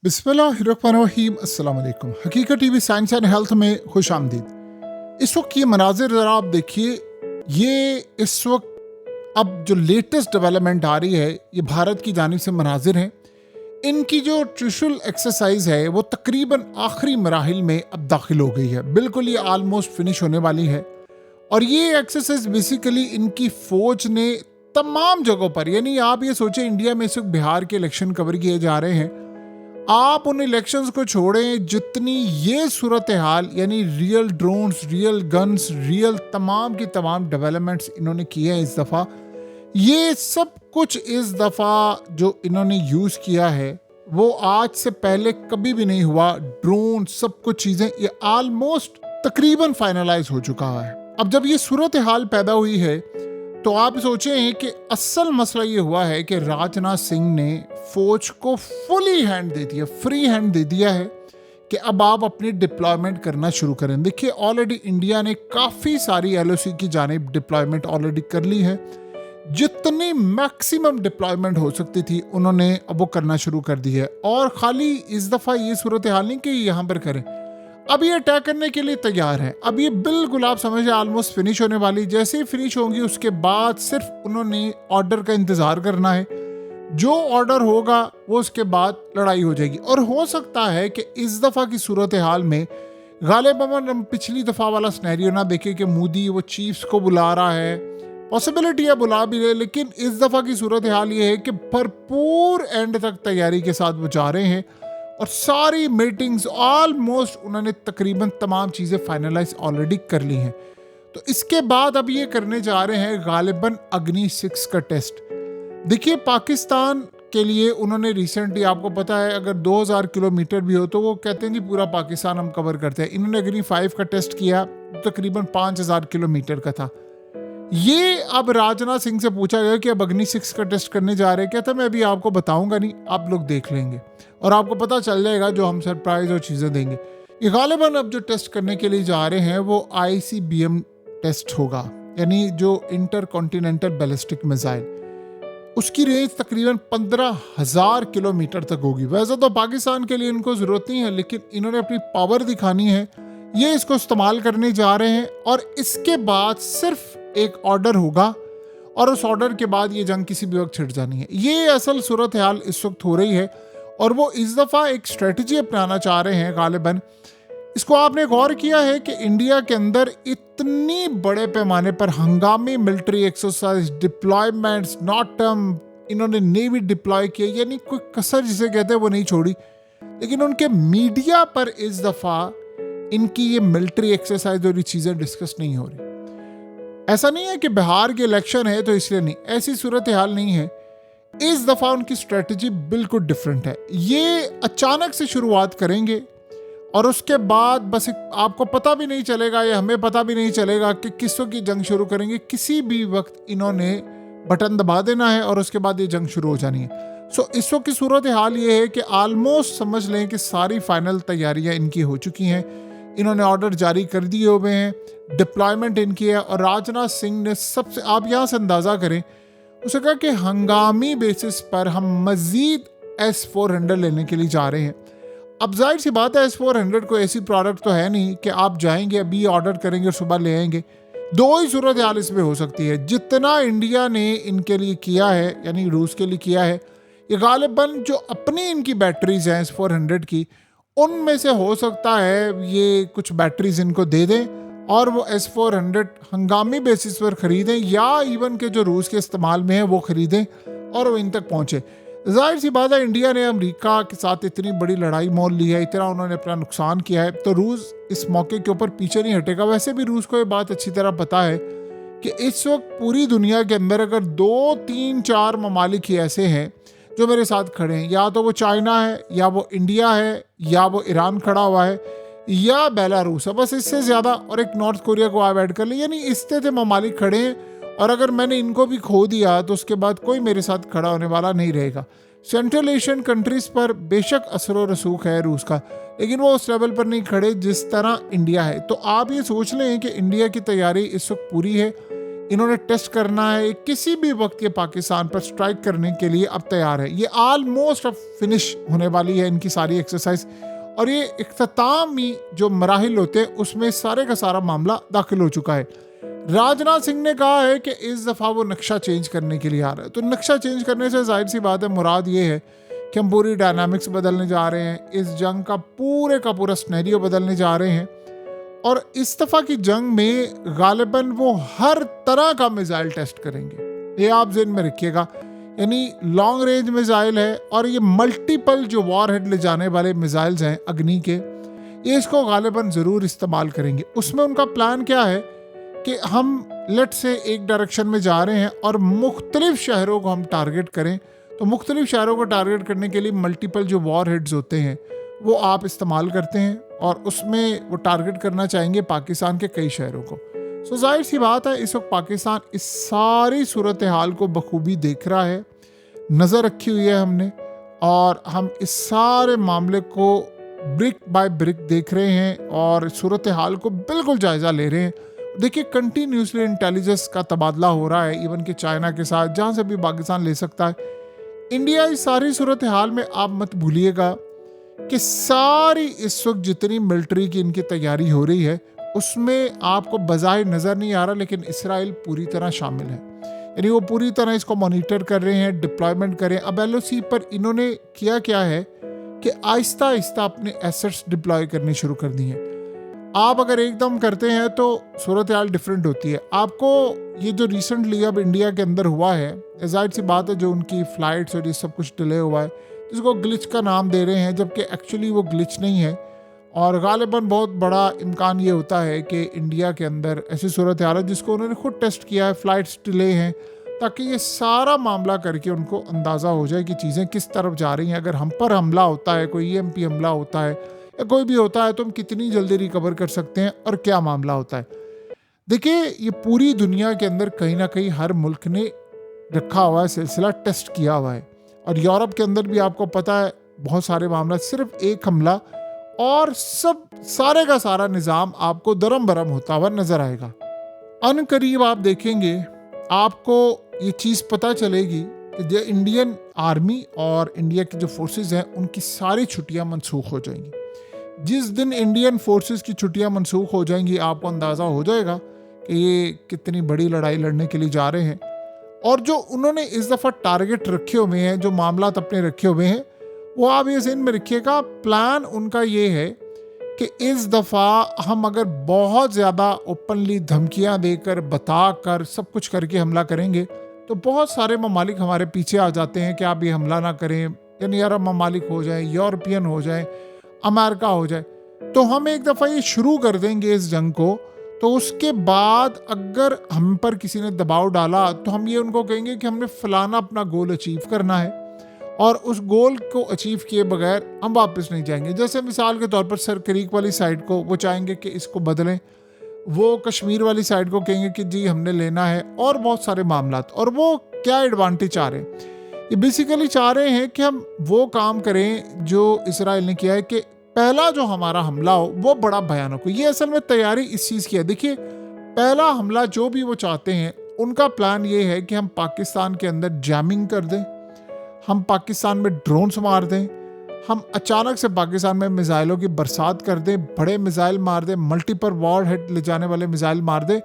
बिस्मिल्लाहिर्रहमानिर्रहीम। अस्सलाम वालेकुम। हकीकत टीवी साइंस एंड हेल्थ में खुश आमदीद। इस वक्त ये मनाजिर ज़रा आप देखिए, ये इस वक्त अब जो लेटेस्ट डेवलपमेंट आ रही है ये भारत की जानिब से मनाजिर हैं। इनकी जो ट्रिशुल एक्सरसाइज है वो तकरीबन आखिरी मराहिल में अब दाखिल हो गई है, बिल्कुल ये आलमोस्ट फिनिश होने वाली है। और ये एक्सरसाइज बेसिकली इनकी फौज ने तमाम जगहों पर, यानी आप ये सोचें इंडिया में इस वक्त बिहार के इलेक्शन कवर किए जा रहे हैं, आप उन इलेक्शंस को छोड़ें, जितनी ये सूरत हाल यानी real drones, real guns, real तमाम की तमाम डेवलपमेंट्स इन्होंने किए हैं इस दफ़ा, ये सब कुछ इस दफ़ा जो इन्होंने यूज़ किया है वो आज से पहले कभी भी नहीं हुआ। ड्रोन सब कुछ चीज़ें ये आलमोस्ट तकरीबन फाइनलाइज हो चुका है। अब जब ये सूरत हाल पैदा हुई है तो आप सोचें कि असल मसला ये हुआ है कि राजनाथ सिंह ने फौज को फुली हैंड दे दिया, फ्री हैंड दे दिया है कि अब आप अपनी डिप्लॉयमेंट करना शुरू करें। देखिए ऑलरेडी इंडिया ने काफ़ी सारी LOC की जानिब डिप्लॉयमेंट ऑलरेडी कर ली है, जितनी मैक्सिमम डिप्लॉयमेंट हो सकती थी उन्होंने अब वो करना शुरू कर दी है। और खाली इस दफ़ा ये सूरत हाल नहीं कि यहाँ पर करें, अब ये अटैक करने के लिए तैयार है। अब ये बिल्कुल आप समझे ऑलमोस्ट फिनिश होने वाली, जैसे ही फिनिश होंगी उसके बाद सिर्फ उन्होंने ऑर्डर का इंतज़ार करना है। जो ऑर्डर होगा वो उसके बाद लड़ाई हो जाएगी। और हो सकता है कि इस दफ़ा की सूरत हाल में गालिबन हम पिछली दफ़ा वाला सिनेरियो ना देखें कि मोदी वो चीफ्स को बुला रहा है, पॉसिबिलिटी है बुला भी रहे, लेकिन इस दफ़ा की सूरत हाल ये है कि भरपूर एंड तक तैयारी के साथ वो जा रहे हैं और सारी मीटिंग्स ऑलमोस्ट उन्होंने तकरीबन तमाम चीज़ें फाइनलाइज ऑलरेडी कर ली हैं। तो इसके बाद अब ये करने जा रहे हैं गालिबन अग्नि 6 का टेस्ट। देखिए पाकिस्तान के लिए उन्होंने रिसेंटली, आपको पता है अगर 2000 किलोमीटर भी हो तो वो कहते हैं जी पूरा पाकिस्तान हम कवर करते हैं। इन्होंने अग्नि 5 का टेस्ट किया, तकरीबन 5000 किलोमीटर का था। ये अब राजनाथ सिंह से पूछा गया कि अब अग्नि 6 का टेस्ट करने जा रहे हैं, कहता मैं अभी आपको बताऊंगा नहीं, आप लोग देख लेंगे और आपको पता चल जाएगा जो हम सरप्राइज और चीज़ें देंगे। ये गालिबन अब जो टेस्ट करने के लिए जा रहे हैं वो ICBM टेस्ट होगा, यानी जो इंटर कॉन्टिनेंटल बैलिस्टिक मिसाइल, उसकी रेंज तकरीबन 15,000 किलोमीटर तक होगी। वैसे तो पाकिस्तान के लिए इनको ज़रूरत नहीं है, लेकिन इन्होंने अपनी पावर दिखानी है, ये इसको इस्तेमाल करने जा रहे हैं। और इसके बाद सिर्फ एक ऑर्डर होगा और उस ऑर्डर के बाद ये जंग किसी भी वक्त छिड़ जानी है। ये असल सूरत हाल इस वक्त हो रही है और वो इस दफ़ा एक स्ट्रेटजी अपनाना चाह रहे हैं गालिबन। इसको आपने गौर किया है कि इंडिया के अंदर इतनी बड़े पैमाने पर हंगामी मिलिट्री एक्सरसाइज, डिप्लॉयमेंट्स, इन्होंने नेवी डिप्लॉय किया, यानी कोई कसर जिसे कहते हैं वो नहीं छोड़ी। लेकिन उनके मीडिया पर इस दफ़ा इनकी ये मिलिट्री एक्सरसाइज और ये चीज़ें डिस्कस नहीं हो रही। ऐसा नहीं है कि बिहार के इलेक्शन है तो इसलिए नहीं, ऐसी सूरत हाल नहीं है। इस दफ़ा उनकी स्ट्रेटजी बिल्कुल डिफरेंट है। ये अचानक से शुरुआत करेंगे और उसके बाद बस आपको पता भी नहीं चलेगा या हमें पता भी नहीं चलेगा कि किसों की जंग शुरू करेंगे। किसी भी वक्त इन्होंने बटन दबा देना है और उसके बाद ये जंग शुरू हो जानी है। सो इस वक्त की सूरत हाल ये है कि आलमोस्ट समझ लें कि सारी फाइनल तैयारियां इनकी हो चुकी हैं। इन्होंने ऑर्डर जारी कर दिए हुए हैं, डिप्लॉयमेंट इनकी है। और राजनाथ सिंह ने सबसे, आप यहाँ से अंदाज़ा करें, उसे कहा कि हंगामी बेसिस पर हम मज़ीद S-400 लेने के लिए जा रहे हैं। अब जाहिर सी बात है S-400 कोई ऐसी प्रोडक्ट तो है नहीं कि आप जाएंगे अभी ऑर्डर करेंगे और सुबह ले आएंगे। दो ही सूरत हाल इसमें हो सकती है। जितना इंडिया ने इनके लिए किया है, यानी रूस के लिए किया है, ये गालिबन जो अपनी इनकी बैटरीज हैं S-400 की, उनमें से हो सकता है ये कुछ बैटरीज इनको दे दें और वो S-400 हंगामी बेसिस पर ख़रीदें, या इवन के जो रूस के इस्तेमाल में है वो ख़रीदें और वो इन तक पहुँचे। जाहिर सी बात है इंडिया ने अमेरिका के साथ इतनी बड़ी लड़ाई मोल ली है, इतना उन्होंने अपना नुकसान किया है, तो रूस इस मौके के ऊपर पीछे नहीं हटेगा। वैसे भी रूस को ये बात अच्छी तरह पता है कि इस वक्त पूरी दुनिया के अंदर अगर 2, 3, 4 ममालिक ही ऐसे हैं जो मेरे साथ खड़े हैं, या तो वो चाइना है, या वो इंडिया है, या वो ईरान खड़ा हुआ है, या बेलारूस है, बस इससे ज़्यादा, और एक नॉर्थ कोरिया को आप ऐड कर ले, यानी इस तरह ममालिक खड़े हैं। और अगर मैंने इनको भी खो दिया तो उसके बाद कोई मेरे साथ खड़ा होने वाला नहीं रहेगा। सेंट्रल एशियन कंट्रीज़ पर बेशक असर व रसूख है रूस का, लेकिन वो उस लेवल पर नहीं खड़े जिस तरह इंडिया है। तो आप ये सोच लें कि इंडिया की तैयारी इस वक्त पूरी है। इन्होंने टेस्ट करना है, किसी भी वक्त ये पाकिस्तान पर स्ट्राइक करने के लिए अब तैयार है। ये ऑलमोस्ट अब फिनिश होने वाली है इनकी सारी एक्सरसाइज, और ये इख्तितामी जो मराहिल होते हैं उसमें सारे का सारा मामला दाखिल हो चुका है। राजनाथ सिंह ने कहा है कि इस दफ़ा वो नक्शा चेंज करने के लिए आ रहा है। तो नक्शा चेंज करने से जाहिर सी बात है मुराद ये है कि हम पूरी डायनामिक्स बदलने जा रहे हैं, इस जंग का पूरा सिनेरियो बदलने जा रहे हैं। और इस दफ़ा की जंग में गालिबन वो हर तरह का मिसाइल टेस्ट करेंगे, ये आप ज़हन में रखिएगा। यानी लॉन्ग रेंज मिसाइल है और ये मल्टीपल जो वॉर हेड ले जाने वाले मिसाइल्स हैं अग्नि के, ये इसको गालिबन ज़रूर इस्तेमाल करेंगे। उसमें उनका प्लान क्या है कि हम लेट से एक डायरेक्शन में जा रहे हैं और मुख्तलिफ शहरों को हम टारगेट करें। तो मुख्तलिफ शहरों को टारगेट करने के लिए मल्टीपल जो वॉर हेड्स होते हैं वो आप इस्तेमाल करते हैं, और उसमें वो टारगेट करना चाहेंगे पाकिस्तान के कई शहरों को। सो जाहिर सी बात है इस वक्त पाकिस्तान इस सारी सूरत हाल को बखूबी देख रहा है, नज़र रखी हुई है हमने, और हम इस सारे मामले को ब्रिक बाय ब्रिक देख रहे हैं और सूरत हाल को बिल्कुल जायज़ा ले रहे हैं। देखिए कंटिन्यूसली इंटेलिजेंस का तबादला हो रहा है, इवन कि चाइना के साथ, जहाँ से भी पाकिस्तान ले सकता है। इंडिया इस सारी सूरत हाल में आप मत भूलिएगा कि सारी इस वक्त जितनी मिलिट्री की इनकी तैयारी हो रही है उसमें आपको बज़ाहिर नज़र नहीं आ रहा, लेकिन इसराइल पूरी तरह शामिल है। यानी वो पूरी तरह इसको मॉनिटर कर रहे हैं, डिप्लॉयमेंट कर रहे हैं। अब LOC पर इन्होंने किया क्या है कि आहिस्ता आहिस्ता अपने एसेट्स डिप्लॉय करने शुरू कर दिए हैं। आप अगर एकदम करते हैं तो सूरत हाल डिफरेंट होती है। आपको ये जो रिसेंटली अब इंडिया के अंदर हुआ है, जाहिर सी बात है जो उनकी फ़्लाइट्स और ये सब कुछ डिले हुआ है, जिसको ग्लिच का नाम दे रहे हैं, जबकि एक्चुअली वो ग्लिच नहीं है। और गालिबन बहुत बड़ा इम्कान ये होता है कि इंडिया के अंदर ऐसी सूरत हाल है जिसको उन्होंने खुद टेस्ट किया है, फ़्लाइट्स डिले हैं, ताकि ये सारा मामला करके उनको अंदाज़ा हो जाए कि चीज़ें किस तरफ जा रही हैं। अगर हम पर हमला होता है, कोई EMP हमला होता है या कोई भी होता है, तो हम कितनी जल्दी रिकवर कर सकते हैं और क्या मामला होता है। देखिए ये पूरी दुनिया के अंदर कहीं ना कहीं हर मुल्क ने रखा हुआ है सिलसिला, टेस्ट किया हुआ है। और यूरोप के अंदर भी आपको पता है बहुत सारे मामला, सिर्फ एक हमला और सब सारे का सारा निज़ाम आपको दरम बरम होता हुआ नजर आएगा। अन करीब आप देखेंगे, आपको ये चीज़ पता चलेगी कि जो इंडियन आर्मी और इंडिया की जो फोर्सेस हैं उनकी सारी छुट्टियां मनसूख हो जाएंगी। जिस दिन इंडियन फोर्सेस की छुट्टियां मनसूख हो जाएंगी, आपको अंदाज़ा हो जाएगा कि ये कितनी बड़ी लड़ाई लड़ने के लिए जा रहे हैं। और जो उन्होंने इस दफ़ा टारगेट रखे हुए हैं, जो मामलात अपने रखे हुए हैं, वो आप ये ज़हन में रखिएगा। प्लान उनका ये है कि इस दफ़ा हम अगर बहुत ज़्यादा ओपनली धमकियां देकर, बताकर, सब कुछ करके हमला करेंगे तो बहुत सारे ममालिक हमारे पीछे आ जाते हैं कि आप ये हमला ना करें। यानी अरब ममालिक हो जाए, यूरोपियन हो जाए, अमेरिका हो जाए, तो हम एक दफ़ा ये शुरू कर देंगे इस जंग को। तो उसके बाद अगर हम पर किसी ने दबाव डाला तो हम ये उनको कहेंगे कि हमने फलाना अपना गोल अचीव करना है, और उस गोल को अचीव किए बगैर हम वापस नहीं जाएंगे। जैसे मिसाल के तौर पर सर क्रीक वाली साइड को वो चाहेंगे कि इसको बदलें, वो कश्मीर वाली साइड को कहेंगे कि जी हमने लेना है, और बहुत सारे मामलात। और वो क्या एडवांटेज चाह रहे हैं, ये बेसिकली चाह रहे हैं कि हम वो काम करें जो इसराइल ने किया है, कि पहला जो हमारा हमला हो वो बड़ा भयानक हो। ये असल में तैयारी इस चीज़ की है। देखिए पहला हमला जो भी वो चाहते हैं, उनका प्लान ये है कि हम पाकिस्तान के अंदर जैमिंग कर दें, हम पाकिस्तान में ड्रोन्स मार दें, हम अचानक से पाकिस्तान में मिसाइलों की बरसात कर दें, बड़े मिसाइल मार दें, मल्टीपल वॉर हेड ले जाने वाले मिसाइल मार दें।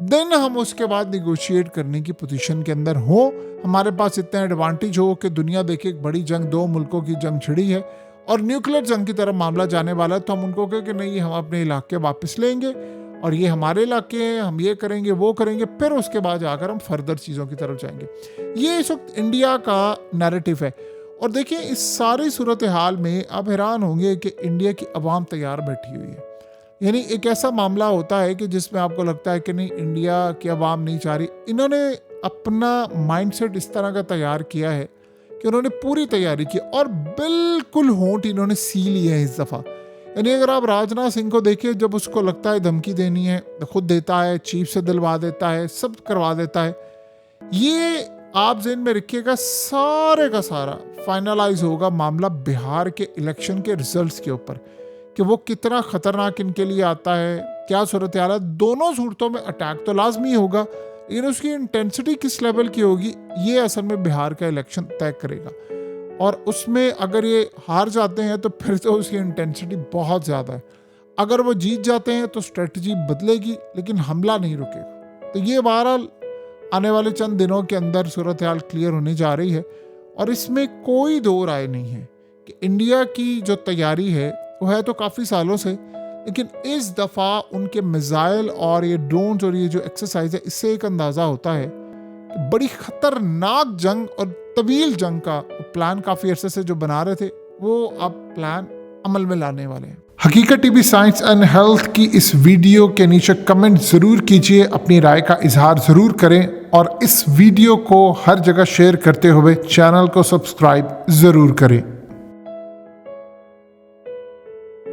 देन हम उसके बाद निगोशिएट करने की पोजीशन के अंदर हो, हमारे पास इतना एडवांटेज हो कि दुनिया देखे एक बड़ी जंग, दो मुल्कों की जंग छिड़ी है और न्यूक्लियर जंग की तरफ मामला जाने वाला है, तो हम उनको कहें कि नहीं, हम अपने इलाके वापस लेंगे और ये हमारे इलाके हैं, हम ये करेंगे वो करेंगे, फिर उसके बाद जाकर हम फर्दर चीज़ों की तरफ जाएंगे। ये इस वक्त इंडिया का नैरेटिव है। और देखिए इस सारी सूरत हाल में आप हैरान होंगे कि इंडिया की आवाम तैयार बैठी हुई है। यानी एक ऐसा मामला होता है कि जिसमें आपको लगता है कि नहीं, इंडिया की आवाम नहीं चाह रही। इन्होंने अपना माइंडसेट इस तरह का तैयार किया है कि उन्होंने पूरी तैयारी की और बिल्कुल होंठ इन्होंने सी लिए हैं इस दफ़ा। यानी अगर आप राजनाथ सिंह को देखिए, जब उसको लगता है धमकी देनी है तो खुद देता है, चीफ से दिलवा देता है, सब करवा देता है। ये आप ज़हन में रखिएगा, सारे का सारा फाइनलाइज होगा मामला बिहार के इलेक्शन के रिजल्ट्स के ऊपर, कि वो कितना ख़तरनाक इनके लिए आता है, क्या सूरत हाल है। दोनों सूरतों में अटैक तो लाजमी होगा, लेकिन उसकी इंटेंसिटी किस लेवल की होगी ये असल में बिहार का इलेक्शन तय करेगा। और उसमें अगर ये हार जाते हैं तो फिर तो उसकी इंटेंसिटी बहुत ज़्यादा है। अगर वो जीत जाते हैं तो स्ट्रेटजी बदलेगी, लेकिन हमला नहीं रुकेगा। तो ये बहरहाल आने वाले चंद दिनों के अंदर सूरत हाल क्लियर होने जा रही है। और इसमें कोई दो राय नहीं है कि इंडिया की जो तैयारी है वो है तो काफ़ी सालों से, लेकिन इस दफ़ा उनके मिसाइल और ये ड्रोन्स और ये जो एक्सरसाइज है, इससे एक अंदाज़ा होता है कि बड़ी ख़तरनाक जंग और तवील जंग का प्लान काफ़ी अरसे से जो बना रहे थे वो अब प्लान अमल में लाने वाले हैं। हकीकत टीवी साइंस एंड हेल्थ की इस वीडियो के नीचे कमेंट ज़रूर कीजिए, अपनी राय का इजहार ज़रूर करें और इस वीडियो को हर जगह शेयर करते हुए चैनल को सब्सक्राइब ज़रूर करें।